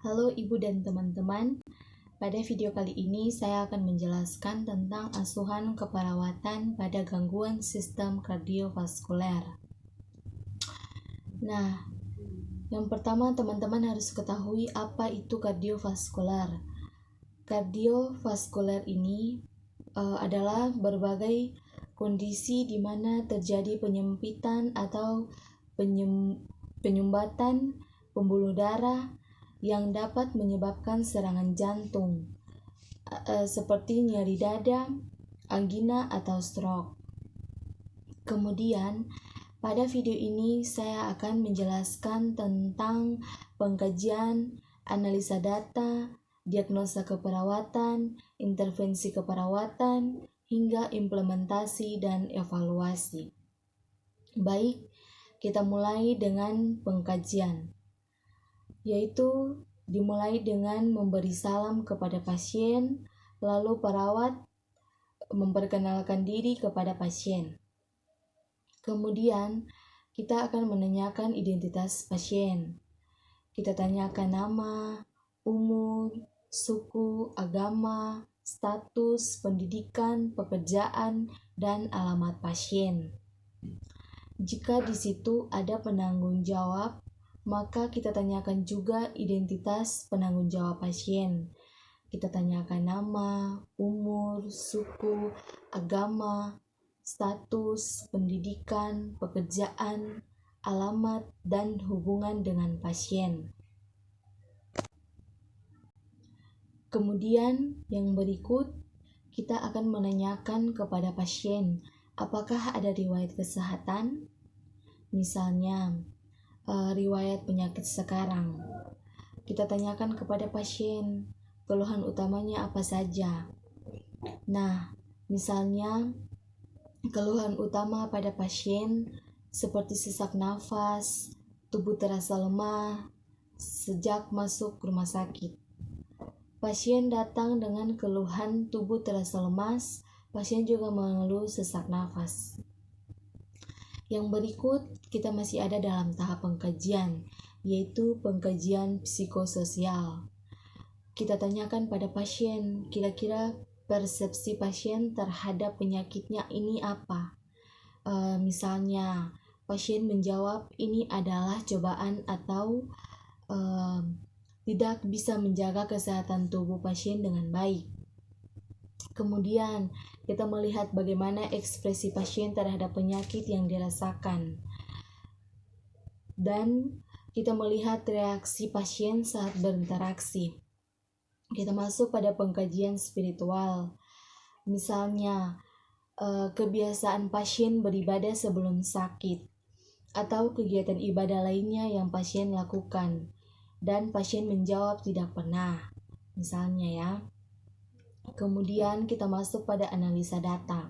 Halo Ibu dan teman-teman, pada video kali ini saya akan menjelaskan tentang asuhan keperawatan pada gangguan sistem kardiovaskuler. Nah, yang pertama teman-teman harus ketahui apa itu kardiovaskuler. Kardiovaskuler ini adalah berbagai kondisi di mana terjadi penyempitan atau penyumbatan pembuluh darah yang dapat menyebabkan serangan jantung, seperti nyeri dada, angina, atau stroke. Kemudian, pada video ini saya akan menjelaskan tentang pengkajian, analisa data, diagnosa keperawatan, intervensi keperawatan, hingga implementasi dan evaluasi. Baik, kita mulai dengan pengkajian, yaitu dimulai dengan memberi salam kepada pasien, lalu perawat memperkenalkan diri kepada pasien. Kemudian, kita akan menanyakan identitas pasien. Kita tanyakan nama, umur, suku, agama, status, pendidikan, pekerjaan, dan alamat pasien. Jika di situ ada penanggung jawab, maka kita tanyakan juga identitas penanggung jawab pasien. Kita tanyakan nama, umur, suku, agama, status, pendidikan, pekerjaan, alamat, dan hubungan dengan pasien. Kemudian yang berikut, kita akan menanyakan kepada pasien apakah ada riwayat kesehatan, misalnya riwayat penyakit sekarang. Kita tanyakan kepada pasien keluhan utamanya apa saja. Nah, misalnya keluhan utama pada pasien seperti sesak nafas, tubuh terasa lemah sejak masuk rumah sakit. Pasien datang dengan keluhan tubuh terasa lemas, pasien juga mengeluh sesak nafas. Yang berikut, kita masih ada dalam tahap pengkajian, yaitu pengkajian psikososial. Kita tanyakan pada pasien, kira-kira persepsi pasien terhadap penyakitnya ini apa? Misalnya, pasien menjawab ini adalah cobaan atau tidak bisa menjaga kesehatan tubuh pasien dengan baik. Kemudian, kita melihat bagaimana ekspresi pasien terhadap penyakit yang dirasakan. Dan kita melihat reaksi pasien saat berinteraksi. Kita masuk pada pengkajian spiritual. Misalnya, kebiasaan pasien beribadah sebelum sakit, atau kegiatan ibadah lainnya yang pasien lakukan, dan pasien menjawab tidak pernah, misalnya ya. Kemudian kita masuk pada analisa data.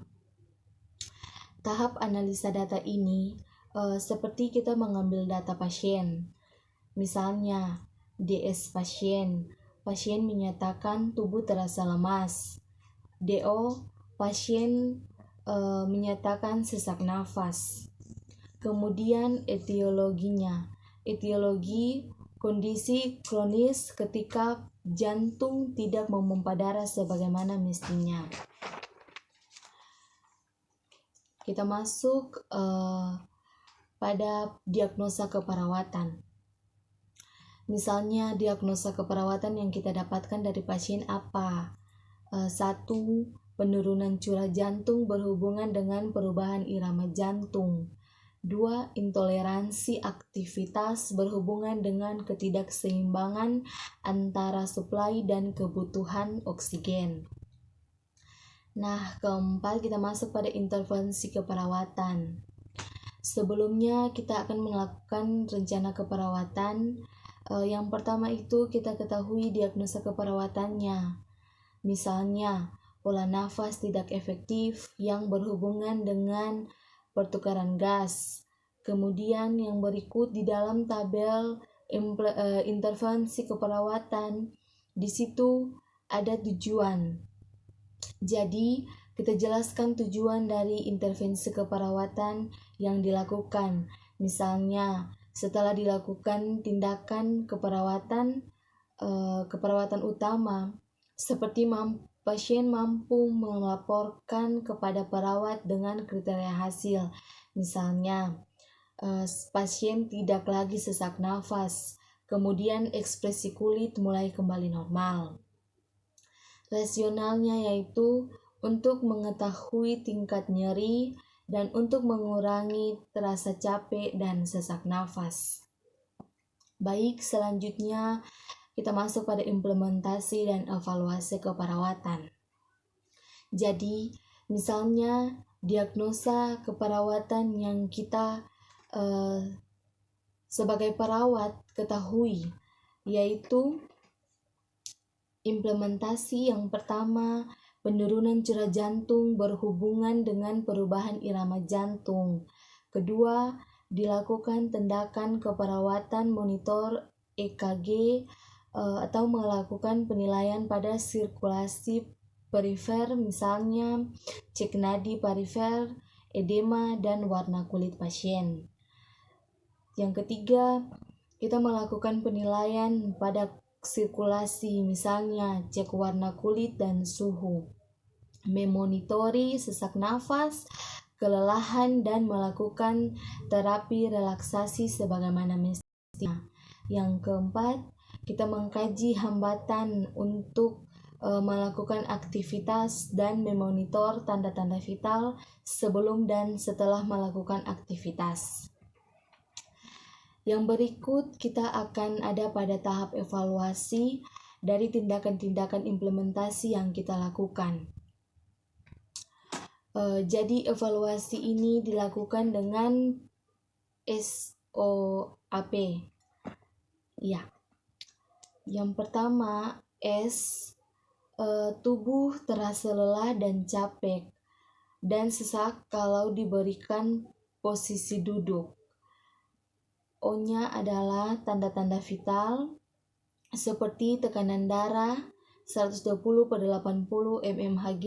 Tahap analisa data ini seperti kita mengambil data pasien. Misalnya, DS pasien menyatakan tubuh terasa lemas. DO, pasien menyatakan sesak nafas. Kemudian etiologi kondisi kronis ketika jantung tidak memompa darah sebagaimana mestinya. Kita masuk pada diagnosa keperawatan. Misalnya diagnosa keperawatan yang kita dapatkan dari pasien apa? 1. Penurunan curah jantung berhubungan dengan perubahan irama jantung. 2. Intoleransi aktivitas berhubungan dengan ketidakseimbangan antara suplai dan kebutuhan oksigen. Nah, keempat, kita masuk pada intervensi keperawatan. Sebelumnya kita akan melakukan rencana keperawatan. Yang pertama itu kita ketahui diagnosa keperawatannya. Misalnya, pola nafas tidak efektif yang berhubungan dengan pertukaran gas. Kemudian yang berikut di dalam tabel intervensi keperawatan, di situ ada tujuan. Jadi, kita jelaskan tujuan dari intervensi keperawatan yang dilakukan. Misalnya, setelah dilakukan tindakan keperawatan, keperawatan utama, seperti pasien mampu melaporkan kepada perawat dengan kriteria hasil. Misalnya, pasien tidak lagi sesak nafas, kemudian ekspresi kulit mulai kembali normal. Rasionalnya yaitu untuk mengetahui tingkat nyeri dan untuk mengurangi terasa capek dan sesak nafas. Baik, selanjutnya kita masuk pada implementasi dan evaluasi keperawatan. Jadi, misalnya diagnosa keperawatan yang kita sebagai perawat ketahui, yaitu implementasi yang pertama, penurunan curah jantung berhubungan dengan perubahan irama jantung. Kedua, dilakukan tindakan keperawatan monitor EKG atau melakukan penilaian pada sirkulasi perifer, misalnya cek nadi perifer, edema, dan warna kulit pasien. Yang ketiga, kita melakukan penilaian pada sirkulasi, misalnya cek warna kulit dan suhu, memonitori sesak nafas, kelelahan, dan melakukan terapi relaksasi sebagaimana mestinya. Yang keempat, kita mengkaji hambatan untuk melakukan aktivitas dan memonitor tanda-tanda vital sebelum dan setelah melakukan aktivitas. Yang berikut kita akan ada pada tahap evaluasi dari tindakan-tindakan implementasi yang kita lakukan. Jadi evaluasi ini dilakukan dengan SOAP. Ya. Yang pertama, tubuh terasa lelah dan capek dan sesak kalau diberikan posisi duduk. O-nya adalah tanda-tanda vital seperti tekanan darah 120/80 mmHg,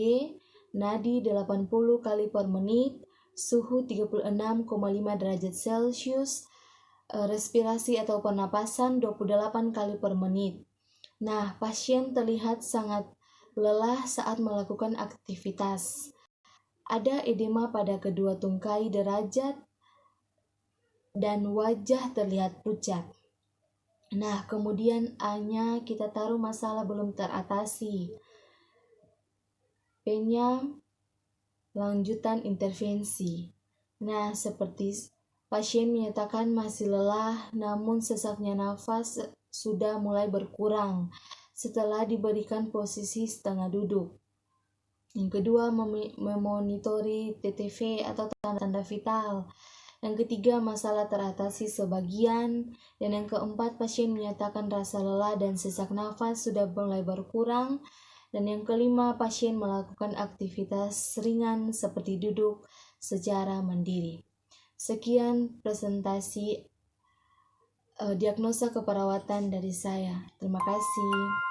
nadi 80 kali per menit, suhu 36,5 derajat Celcius, respirasi atau pernapasan 28 kali per menit. Nah, pasien terlihat sangat lelah saat melakukan aktivitas. Ada edema pada kedua tungkai derajat dan wajah terlihat pucat. Nah, kemudian A-nya kita taruh masalah belum teratasi. P-nya lanjutan intervensi. Nah, seperti pasien menyatakan masih lelah, namun sesaknya nafas sudah mulai berkurang setelah diberikan posisi setengah duduk. Yang kedua, memonitori TTV atau tanda-tanda vital. Yang ketiga, masalah teratasi sebagian. Dan yang keempat, pasien menyatakan rasa lelah dan sesak nafas sudah mulai berkurang. Dan yang kelima, pasien melakukan aktivitas ringan seperti duduk secara mandiri. Sekian presentasi diagnosa keperawatan dari saya. Terima kasih.